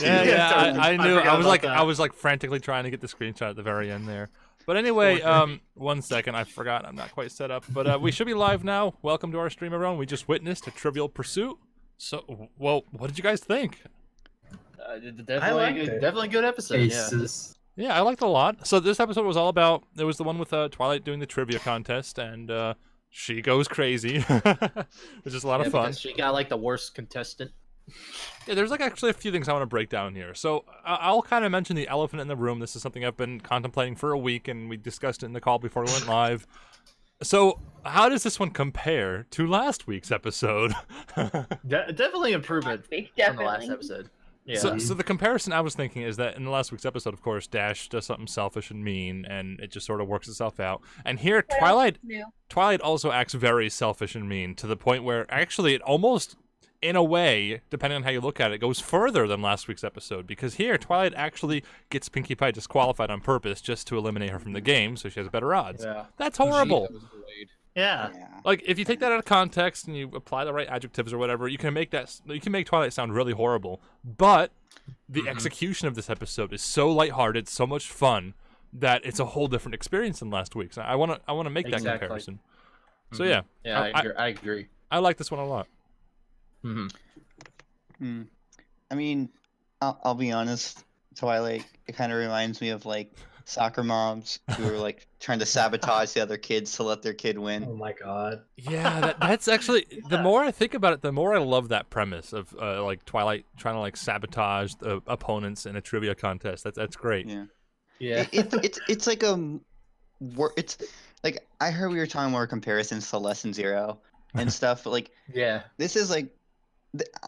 Yeah, I knew. forgot about that. I was like frantically trying to get the screenshot at the very end there. But anyway, 1 second, I forgot. I'm not quite set up. But we should be live now. Welcome to our stream, everyone. We just witnessed a Trivial Pursuit. So, well, what did you guys think? Definitely a good episode. Aces. Yeah, I liked it a lot. So this episode was all about. It was the one with Twilight doing the trivia contest, and she goes crazy, which is a lot of fun. Because she got like the worst contestant. Yeah, there's like actually a few things I want to break down here. So I'll kind of mention the elephant in the room. This is something I've been contemplating for a week, and we discussed it in the call before we went live. So how does this one compare to last week's episode? Definitely improvement from the last episode. Yeah. So the comparison I was thinking is that in the last week's episode, of course, Dash does something selfish and mean, and it just sort of works itself out. And here, Twilight also acts very selfish and mean to the point where actually it almost, in a way, depending on how you look at it, goes further than last week's episode. Because here, Twilight actually gets Pinkie Pie disqualified on purpose just to eliminate her from the game, so she has better odds. Yeah. That's horrible. Yeah. Like, if you take that out of context and you apply the right adjectives or whatever, you can make Twilight sound really horrible. But the execution of this episode is so lighthearted, so much fun, that it's a whole different experience than last week's. I want to make that comparison. So yeah. Yeah, I agree. I like this one a lot. I mean, I'll be honest, Twilight, it kind of reminds me of like soccer moms who are like trying to sabotage the other kids to let their kid win. Oh my god. Yeah, that's actually, the more I think about it, the more I love that premise of like Twilight trying to like sabotage the opponents in a trivia contest. That's great. Yeah. It's like it's like, I heard we were talking more comparisons to Lesson Zero and stuff, but like this is like,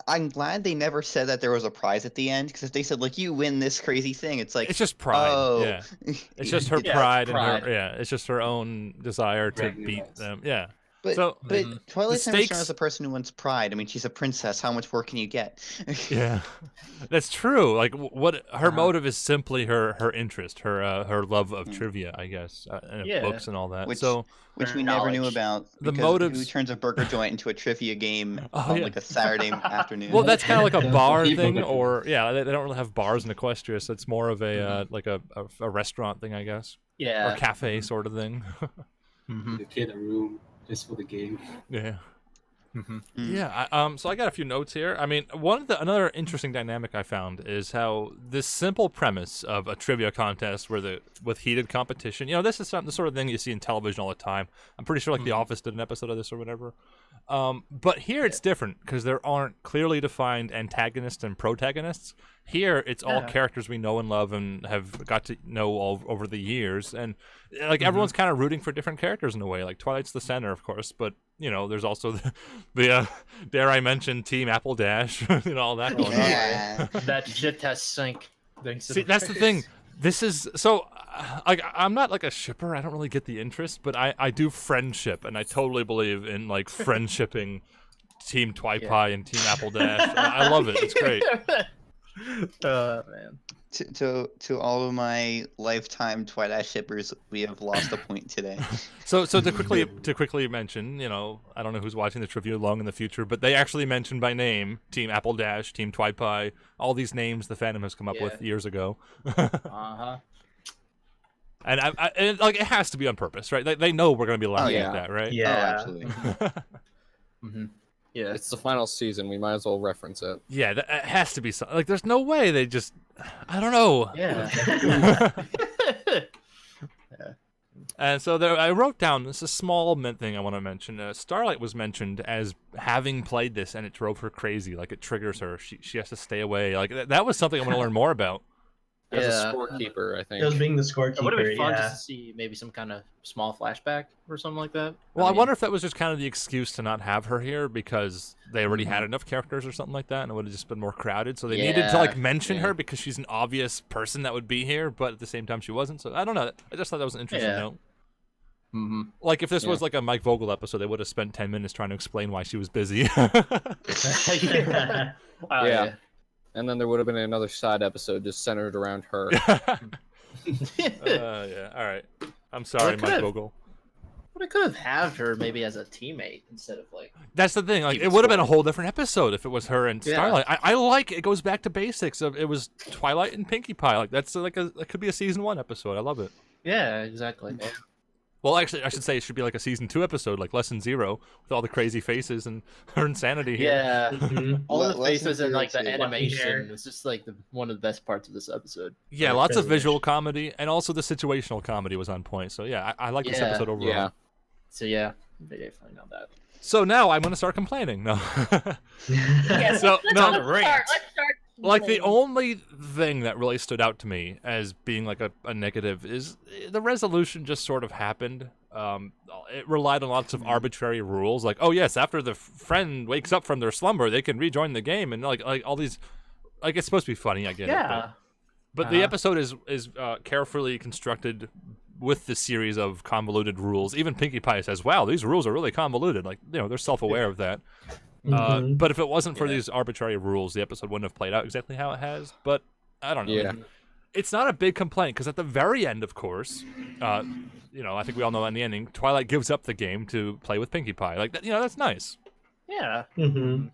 I'm glad they never said that there was a prize at the end, because if they said like you win this crazy thing, it's like, it's just pride. Oh. Yeah, it's just her pride and her it's just her own desire to beat them. Yeah. But Twilight's never shown as a person who wants pride. I mean, she's a princess. How much work can you get? Yeah, that's true. Like, what her motive is simply her interest, her love of trivia, I guess, and books and all that. Which we never knew about. The motives. Who turns a burger joint into a trivia game on like a Saturday afternoon? Well, that's kind of like a bar thing, or they don't really have bars in Equestria, so it's more of a like a restaurant thing, I guess. Yeah. Or cafe sort of thing. The kid in a room. Just for the game. Yeah. Yeah. So I got a few notes here. I mean, another interesting dynamic I found is how this simple premise of a trivia contest with heated competition. This is the sort of thing you see in television all the time. I'm pretty sure like The Office did an episode of this or whatever. But here it's different because there aren't clearly defined antagonists and protagonists. Here it's all characters we know and love and have got to know all over the years, and like everyone's kind of rooting for different characters in a way. Like Twilight's the center, of course, but there's also the dare I mention Team Apple Dash, all that going on. That shit has sink. See, that's the thing. This is so. I'm not like a shipper. I don't really get the interest, but I do friendship, and I totally believe in like friendshipping Team Twi-Pie and Team Apple Dash. I love it. It's great. Man. To all of my lifetime Twilight shippers, we have lost a point today. So to quickly mention, I don't know who's watching this review long in the future, but they actually mentioned by name Team Apple Dash, Team Twi-Pie, all these names the fandom has come up with years ago. And and like it has to be on purpose, right? They know we're going to be laughing at that, right? Yeah, absolutely. Yeah, it's the final season. We might as well reference it. Yeah, it has to be something. Like, there's no way they just. I don't know. Yeah. And so I wrote down, this is a small thing I want to mention. Starlight was mentioned as having played this, and it drove her crazy. Like, it triggers her. She has to stay away. Like, that was something I want to learn more about. As a scorekeeper, I think. It was being the It would have been scorekeeper, fun just to see maybe some kind of small flashback or something like that. Well, I wonder if that was just kind of the excuse to not have her here because they already had enough characters or something like that, and it would have just been more crowded. So they needed to like mention her because she's an obvious person that would be here, but at the same time she wasn't. So I don't know. I just thought that was an interesting note. Like if this was like a Mike Vogel episode, they would have spent 10 minutes trying to explain why she was busy. Yeah. And then there would have been another side episode just centered around her. Yeah. All right. I'm sorry, Mike Vogel. But I could have her maybe as a teammate instead of like. That's the thing. Like, it would have been a whole different episode if it was her and Starlight. I like it. Goes back to basics of it was Twilight and Pinkie Pie. Like that's like it could be a season 1 episode. I love it. Yeah, exactly. Well, actually, I should say it should be like a season 2 episode, like Lesson 0, with all the crazy faces and her insanity here. Yeah, all the faces and like the animation. It's just like one of the best parts of this episode. Yeah, lots of visual comedy, and also the situational comedy was on point. So yeah, I like this episode overall. Yeah. So yeah, they definitely know that. So now I'm gonna start complaining. No. Yes, So no. let's start. Like the only thing that really stood out to me as being like a negative is the resolution just sort of happened. It relied on lots of arbitrary rules, like, oh yes, after the friend wakes up from their slumber, they can rejoin the game, and like all these, like it's supposed to be funny, I get it. But the episode is carefully constructed with the series of convoluted rules. Even Pinkie Pie says, "Wow, these rules are really convoluted." Like, you know, they're self-aware of that. But if it wasn't for these arbitrary rules, the episode wouldn't have played out exactly how it has. But I don't know. Yeah. It's not a big complaint because at the very end, of course, you know, I think we all know in the ending, Twilight gives up the game to play with Pinkie Pie. Like, you know, that's nice. Yeah.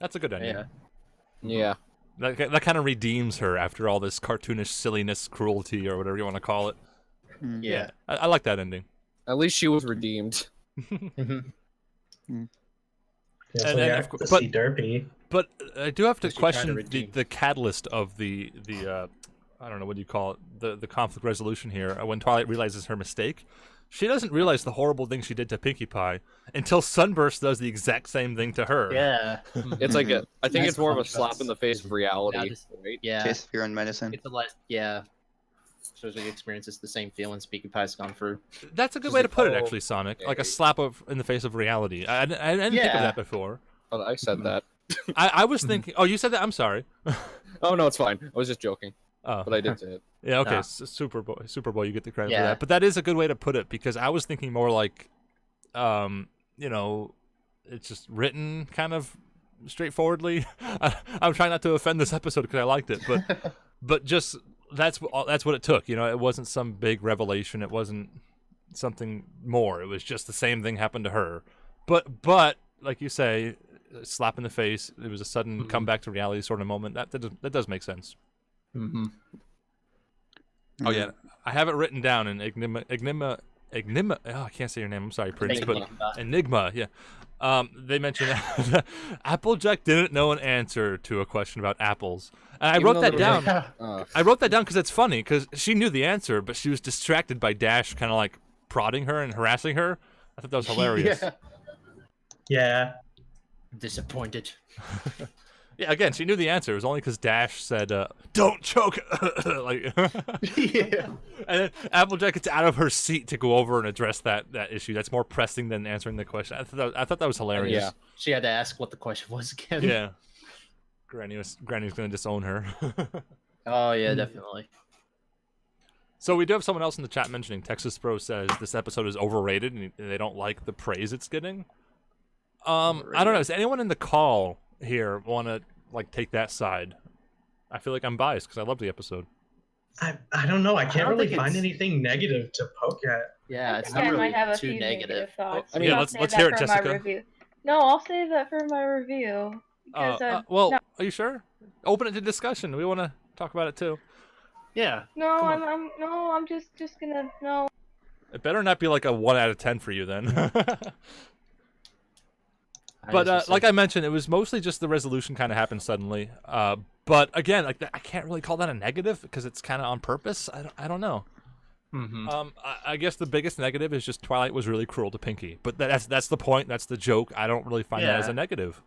That's a good ending. Yeah. That kind of redeems her after all this cartoonish silliness, cruelty, or whatever you want to call it. Yeah. I like that ending. At least she was redeemed. Yeah, so and of course, see Derpy. But I do have to She tried to question redeem. the catalyst of the I don't know, what do you call it, the conflict resolution here. When Twilight realizes her mistake, she doesn't realize the horrible thing she did to Pinkie Pie until Sunburst does the exact same thing to her. Yeah. It's like I think Nice it's more of a contrast. slap in the face of reality, right? Yeah. Taste of your own medicine. It's a lot. Yeah. So she experiences the same feelings Pinkie Pie's gone through. That's a good She's way to like, put it, oh, actually, Sonic. Like a okay. slap in the face of reality. I didn't think of Yeah. that before. Oh, I said that. I was thinking. Oh, you said that. I'm sorry. Oh no, it's fine. I was just joking, Oh, but I did say it. yeah. Okay, Ah. Superboy, you get the credit for Yeah. that. But that is a good way to put it because I was thinking more like, you know, it's just written kind of straightforwardly. I'm trying not to offend this episode because I liked it, but just that's what it took. You know, it wasn't some big revelation. It wasn't something more. It was just the same thing happened to her. But like you say, slap in the face. It was a sudden comeback to reality sort of moment. That does make sense. Oh yeah, I have it written down in Enigma. Oh, I can't say your name. I'm sorry, Prince. But Enigma. Yeah. They mentioned that Applejack didn't know an answer to a question about apples, and I Even wrote though that they down. were I wrote that down because it's funny because she knew the answer, but she was distracted by Dash kind of like prodding her and harassing her. I thought that was hilarious. Yeah. Disappointed. Yeah, again, she knew the answer. It was only because Dash said, "Don't choke." Like, Yeah. and then Applejack gets out of her seat to go over and address that issue. That's more pressing than answering the question. I thought that was hilarious. Yeah. She had to ask what the question was again. Yeah. Granny's gonna disown her. Oh yeah, definitely. So we do have someone else in the chat mentioning Texas Bro says this episode is overrated and they don't like the praise it's getting. I don't know. Does anyone in the call here want to like take that side? I feel like I'm biased because I love the episode. I don't know. I can't don't really think find it's- anything negative to poke at. Yeah, it's I not really might have a too few negative. thoughts. I mean, I'll let's save hear that it, for my Jessica. review. No, I'll save that for my review. Because, Well, no, are you sure? Open it to discussion. We want to talk about it too. Yeah. no, come on. I'm just gonna no. It better not be like a 1 out of 10 for you then. But like I mentioned, it was mostly just the resolution kind of happened suddenly. But again, like I can't really call that a negative because it's kind of on purpose. I don't know. I guess the biggest negative is just Twilight was really cruel to Pinkie. But that's the point. That's the joke. I don't really find that as a negative.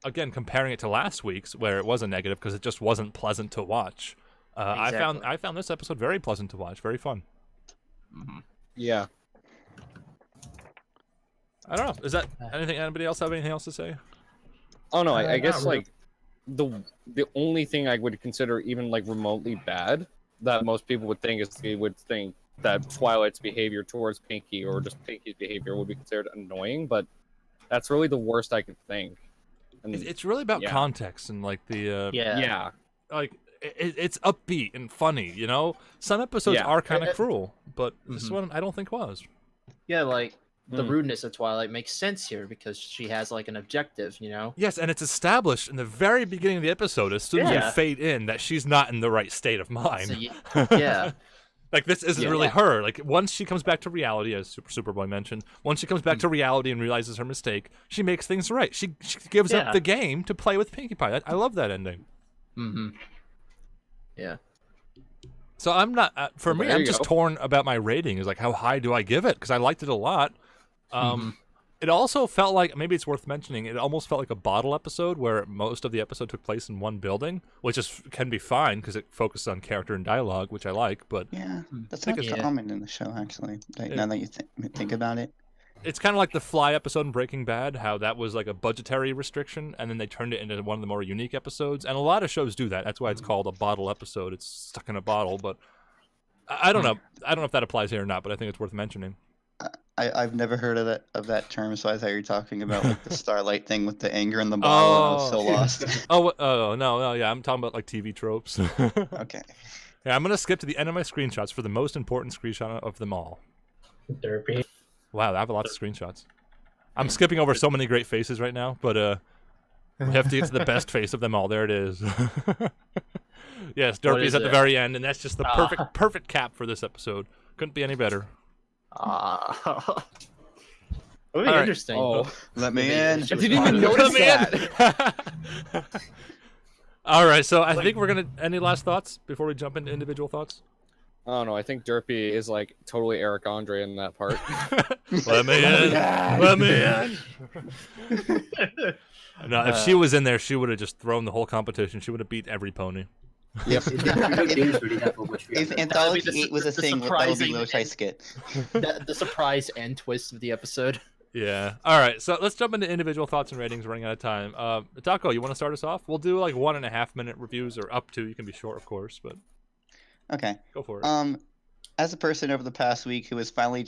Again, comparing it to last week's where it was a negative because it just wasn't pleasant to watch. Exactly. I found this episode very pleasant to watch, very fun. Yeah. I don't know. Is that anything? Anybody else have anything else to say? Oh no, I Not guess really. like the only thing I would consider even like remotely bad that most people would think is they would think that Twilight's behavior towards Pinkie or just Pinkie's behavior would be considered annoying, but that's really the worst I could think. And It's really about Yeah. context and like the yeah. like it's upbeat and funny. You know, some episodes Yeah. are kind of cruel, but this one I don't think was. Yeah, like the rudeness of Twilight makes sense here because she has like an objective, you know? Yes, and it's established in the very beginning of the episode, as soon as we fade in, that she's not in the right state of mind. So, yeah. Like, this isn't really her. Like, once she comes back to reality, as Superboy mentioned, once she comes back to reality and realizes her mistake, she makes things right. She gives up the game to play with Pinkie Pie. I love that ending. Mm-hmm. Yeah. So I'm not, for me, I'm just torn about my rating. Is like, how high do I give it? Because I liked it a lot. It also felt like, maybe it's worth mentioning, it almost felt like a bottle episode where most of the episode took place in one building, which can be fine because it focused on character and dialogue, which I like. But yeah, that's not common in the show, actually. Now that you think about it, it's kind of like the Fly episode in Breaking Bad, how that was like a budgetary restriction, and then they turned it into one of the more unique episodes. And a lot of shows do that. That's why it's called a bottle episode. It's stuck in a bottle. But I don't know. I don't know if that applies here or not. But I think it's worth mentioning. I've never heard of that term, so I thought you were talking about like the Starlight thing with the anger in the bottle, and I was so lost. No, yeah, I'm talking about like TV tropes. Okay. Yeah, I'm gonna skip to the end of my screenshots for the most important screenshot of them all. Derpy. Wow, I have a lot of screenshots. I'm skipping over so many great faces right now, but we have to get to the best face of them all. There it is. Yes, Derpy's at the very end, and that's just the perfect cap for this episode. Couldn't be any better. That'd be interesting. Oh, let me in. I didn't even notice that. All right, so I think we're gonna. Any last thoughts before we jump into individual thoughts? I don't know. I think Derpy is like totally Eric Andre in that part. Let me in. Let me in. No, if she was in there, she would have just thrown the whole competition. She would have beat every pony. Yep. If Anthology 8 was a thing, that would be Lochai skit. The surprise end twist of the episode. Yeah. All right, so let's jump into individual thoughts and ratings. We're running out of time. Taco, you want to start us off? We'll do like 1.5 minute reviews, or up to. You can be short, of course, but okay. Go for it. As a person over the past week who was finally,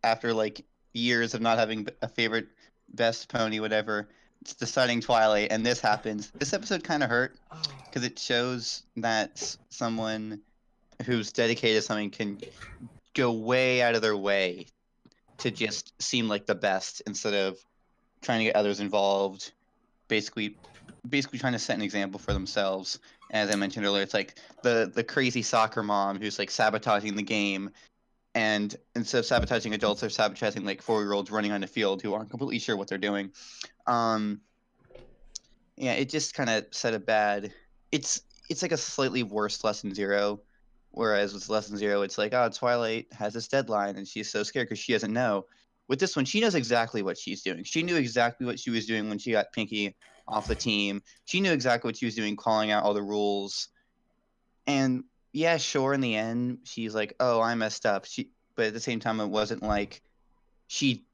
after like years of not having a favorite, best pony, whatever, it's deciding Twilight, and this happens. This episode kind of hurt because it shows that someone who's dedicated to something can go way out of their way to just seem like the best instead of trying to get others involved. Basically trying to set an example for themselves. As I mentioned earlier, it's like the crazy soccer mom who's like sabotaging the game, and instead of sabotaging adults, they're sabotaging like 4-year-olds running on the field who aren't completely sure what they're doing. Yeah, it just kind of set a bad. It's like a slightly worse Lesson Zero, whereas with Lesson Zero, it's like, oh, Twilight has this deadline and she's so scared because she doesn't know. With this one, she knows exactly what she's doing. She knew exactly what she was doing when she got Pinkie off the team. She knew exactly what she was doing, calling out all the rules. And yeah, sure, in the end, she's like, oh, I messed up. But at the same time, it wasn't like she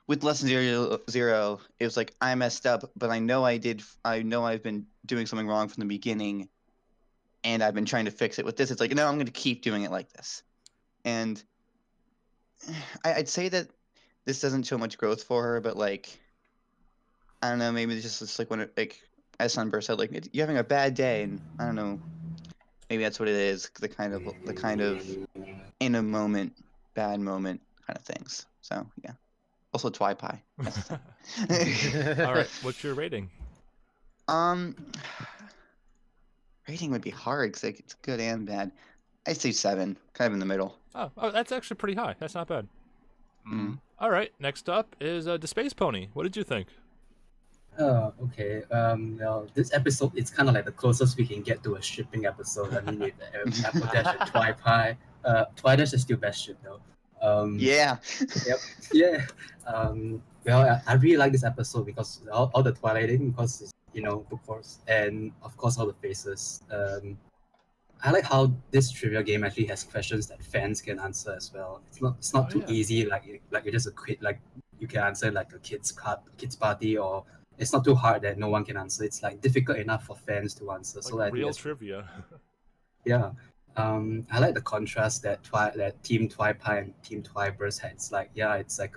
with Lesson Zero, it was like, I messed up, but I know I've been doing something wrong from the beginning, and I've been trying to fix it. With this, it's like, no, I'm going to keep doing it like this. And I'd say that this doesn't show much growth for her, but like, I don't know, maybe it's just like when it, like, as Sunburst said, like, you're having a bad day, and I don't know, maybe that's what it is, the kind of in a moment, bad moment kind of things. So yeah. Also Twi Pie. All right, what's your rating? Rating would be hard because like, it's good and bad. I'd say 7, kind of in the middle. Oh, that's actually pretty high. That's not bad. Mm. All right, next up is the Space Pony. What did you think? Okay. Well, this episode it's kind of like the closest we can get to a shipping episode. I mean, with Apple Dash and Twi Pie. Twi Dash is still best ship though. Yeah. Yep. Yeah. Well, I really like this episode because all the Twilighting, because it's, book force, and of course all the faces. I like how this trivia game actually has questions that fans can answer as well. It's not too easy like you're just a quiz, like you can answer like a kids party, or it's not too hard that no one can answer. It's like difficult enough for fans to answer. Like so I real think trivia. Yeah. I like the contrast that Team Twi Pie and Team Twi Burst had. It's like, it's like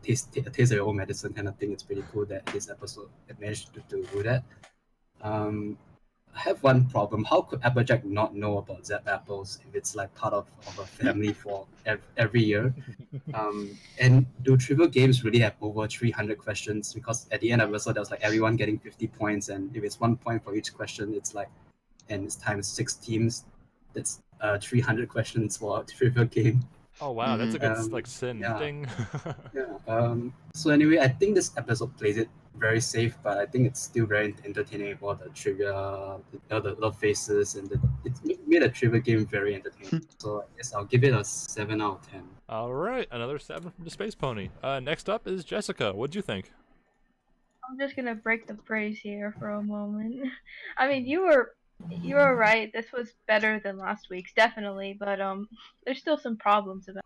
taste of your own medicine kind of thing. It's pretty cool that this episode managed to do that. have one problem. How could Applejack not know about Zap Apples if it's like part of a family for every year? And do trivial games really have over 300 questions? Because at the end of the episode, there was like everyone getting 50 points, and if it's 1 point for each question, it's like, and it's times 6 teams. That's 300 questions for a trivial game. Oh wow, that's a good like sin yeah. thing. Yeah. So anyway, I think this episode plays it very safe, but I think it's still very entertaining about the trivia, the faces, and it made a trivia game very entertaining. So I guess I'll give it a 7 out of 10. All right, another 7 from the Space Pony. Next up is Jessica. What'd you think? I'm just gonna break the praise here for a moment. I mean, you were right. This was better than last week's, definitely, but there's still some problems about.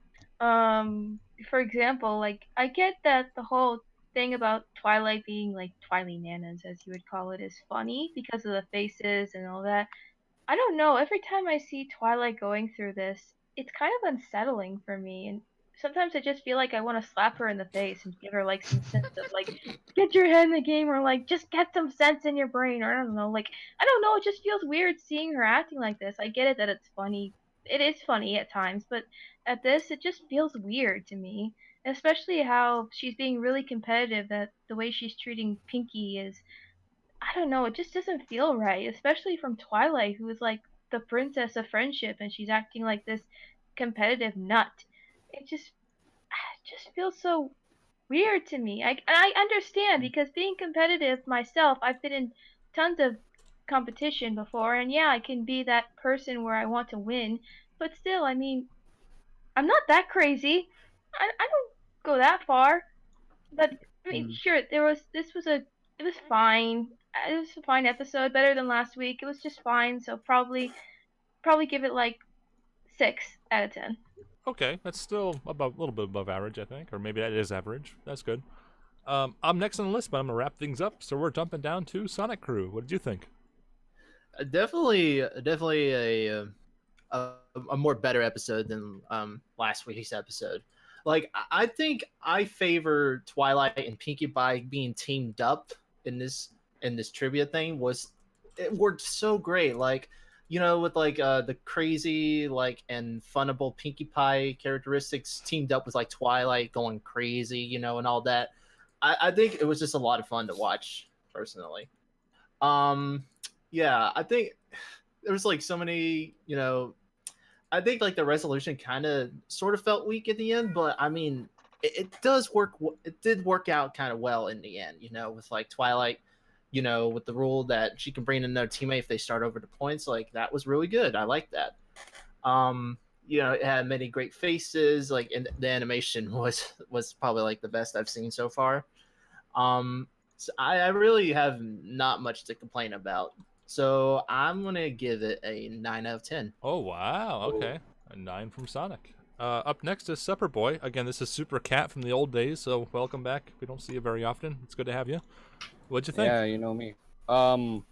For example, like I get that the whole thing about Twilight being like Twily Nanas, as you would call it, is funny because of the faces and all that. I don't know. Every time I see Twilight going through this, it's kind of unsettling for me, and sometimes I just feel like I want to slap her in the face and give her like some sense of like, get your head in the game, or like just get some sense in your brain, or I don't know. Like I don't know. It just feels weird seeing her acting like this. I get it that it's funny. It is funny at times, but at this, it just feels weird to me. Especially how she's being really competitive. That the way she's treating Pinky is, I don't know, it just doesn't feel right, especially from Twilight, who is like the princess of friendship, and she's acting like this competitive nut. It just feels so weird to me. I understand because being competitive myself, I've been in tons of competition before, and yeah, I can be that person where I want to win, but still, I mean, I'm not that crazy. I don't go that far. But I mean, sure, it was fine. It was a fine episode, better than last week. It was just fine, so probably give it like 6 out of 10. Okay, that's still about a little bit above average, I think, or maybe that is average. That's good. I'm next on the list, but I'm gonna wrap things up. So we're jumping down to Sonic Crew. What did you think? Definitely a more better episode than last week's episode. Like I think I favor Twilight and Pinkie Pie being teamed up in this trivia thing. It worked so great. Like, you know, with like the crazy like and funnable Pinkie Pie characteristics teamed up with like Twilight going crazy, you know, and all that. I think it was just a lot of fun to watch personally. Yeah, I think there was like so many, you know, I think like the resolution kind of sort of felt weak at the end, but I mean, it does work. It did work out kind of well in the end, you know, with like Twilight, you know, with the rule that she can bring in another teammate if they start over the points. Like that was really good. I like that. You know, it had many great faces. Like, and the animation was probably like the best I've seen so far. So I really have not much to complain about. So I'm gonna give it a 9 out of 10. Oh wow, okay, a 9 from Sonic. Up next is Supper Boy. Again, this is Super Cat from the old days, so welcome back. We don't see you very often. It's good to have you. What'd you think? Yeah, you know me. I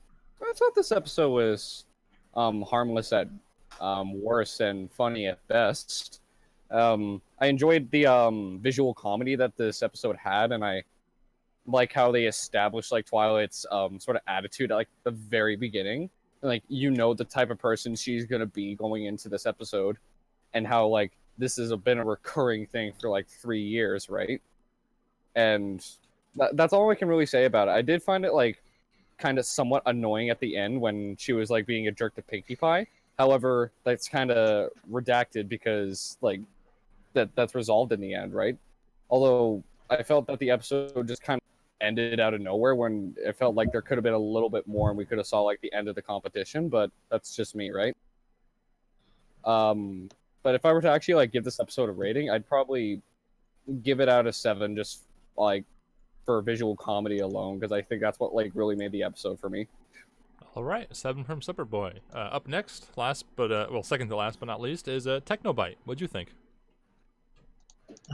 thought this episode was harmless at worst and funny at best. I enjoyed the visual comedy that this episode had, and I like how they established like Twilight's sort of attitude at like the very beginning. Like, you know, the type of person she's gonna be going into this episode, and how like this has been a recurring thing for like 3 years, right? And that's all I can really say about it. I did find it like kind of somewhat annoying at the end when she was like being a jerk to Pinkie Pie. However, that's kind of redacted because like that's resolved in the end, right? Although I felt that the episode just kind of ended out of nowhere when it felt like there could have been a little bit more and we could have saw like the end of the competition, but that's just me, right? But if I were to actually like give this episode a rating, I'd probably give it out of 7 just like for visual comedy alone, because I think that's what like really made the episode for me. All right, 7 from Supper Boy. Up next, second to last but not least, is Technobite. What'd you think?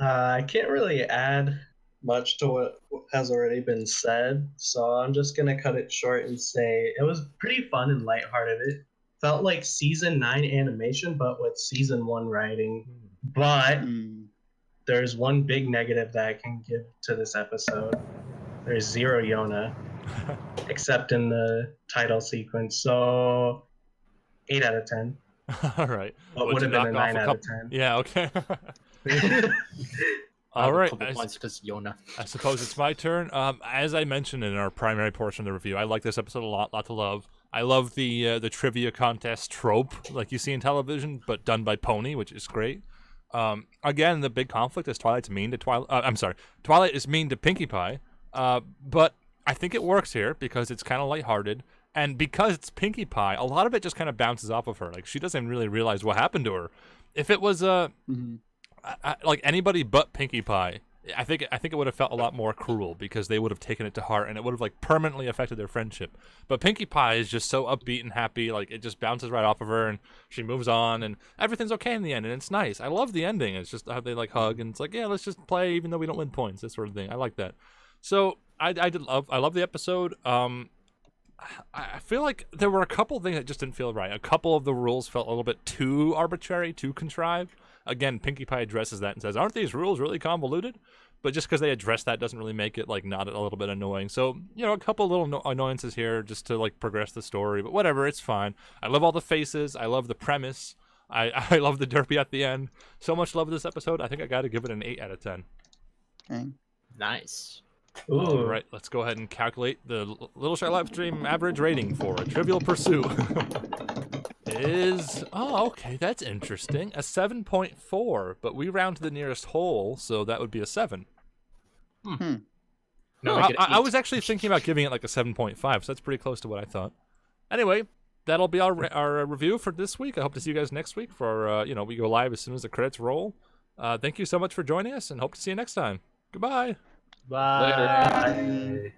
I can't really add much to what has already been said, so I'm just gonna cut it short and say it was pretty fun and lighthearted. It felt like season 9 animation, but with season 1 writing. But there's one big negative that I can give to this episode. There's zero Yona. except in the title sequence. So 8 out of 10. All right. What would have been a 9 out of 10. Yeah, okay. All right. couple points because Yona. I suppose it's my turn. As I mentioned in our primary portion of the review, I like this episode a lot to love. I love the trivia contest trope like you see in television, but done by Pony, which is great. Again, the big conflict is Twilight's mean to Twilight is mean to Pinkie Pie, but I think it works here because it's kind of lighthearted, and because it's Pinkie Pie, a lot of it just kind of bounces off of her. Like she doesn't really realize what happened to her. If it was like anybody but Pinkie Pie, I think it would have felt a lot more cruel because they would have taken it to heart and it would have like permanently affected their friendship. But Pinkie Pie is just so upbeat and happy, like it just bounces right off of her and she moves on and everything's okay in the end and it's nice. I love the ending. It's just how they like hug and it's like, yeah, let's just play even though we don't win points, this sort of thing. I like that. So I love the episode. I feel like there were a couple things that just didn't feel right. A couple of the rules felt a little bit too arbitrary, too contrived. Again, Pinkie Pie addresses that and says, aren't these rules really convoluted? But just because they address that doesn't really make it like not a little bit annoying. So, you know, a couple little annoyances here just to like progress the story. But whatever, it's fine. I love all the faces. I love the premise. I love the derpy at the end. So much love this episode. I think I got to give it an 8 out of 10. Okay. Nice. Ooh. All right, let's go ahead and calculate the Little Shy Livestream average rating for a Trivial Pursuit. Okay, that's interesting. A 7.4, but we round to the nearest whole, so that would be a 7. No, I was actually thinking about giving it like a 7.5, so that's pretty close to what I thought. Anyway, that'll be our review for this week. I hope to see you guys next week for, we go live as soon as the credits roll. Thank you so much for joining us, and hope to see you next time. Goodbye. Bye. Bye.